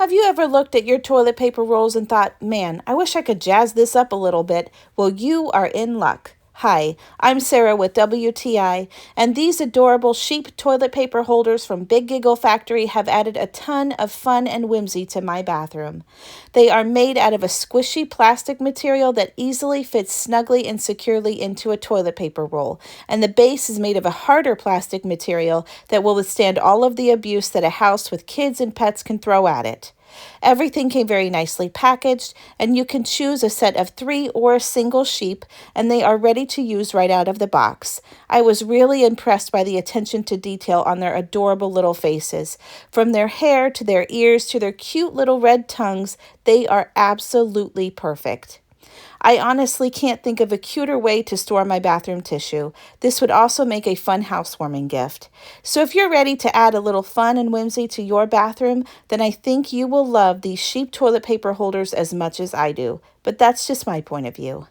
Have you ever looked at your toilet paper rolls and thought, man, I wish I could jazz this up a little bit? Well, you are in luck. Hi, I'm Sarah with WTI, and these adorable sheep toilet paper holders from Big Giggle Factory have added a ton of fun and whimsy to my bathroom. They are made out of a squishy plastic material that easily fits snugly and securely into a toilet paper roll, and the base is made of a harder plastic material that will withstand all of the abuse that a house with kids and pets can throw at it. Everything came very nicely packaged, and you can choose a set of 3 or a single sheep, and they are ready to use right out of the box. I was really impressed by the attention to detail on their adorable little faces. From their hair to their ears to their cute little red tongues, they are absolutely perfect. I honestly can't think of a cuter way to store my bathroom tissue. This would also make a fun housewarming gift. So if you're ready to add a little fun and whimsy to your bathroom, then I think you will love these sheep toilet paper holders as much as I do. But that's just my point of view.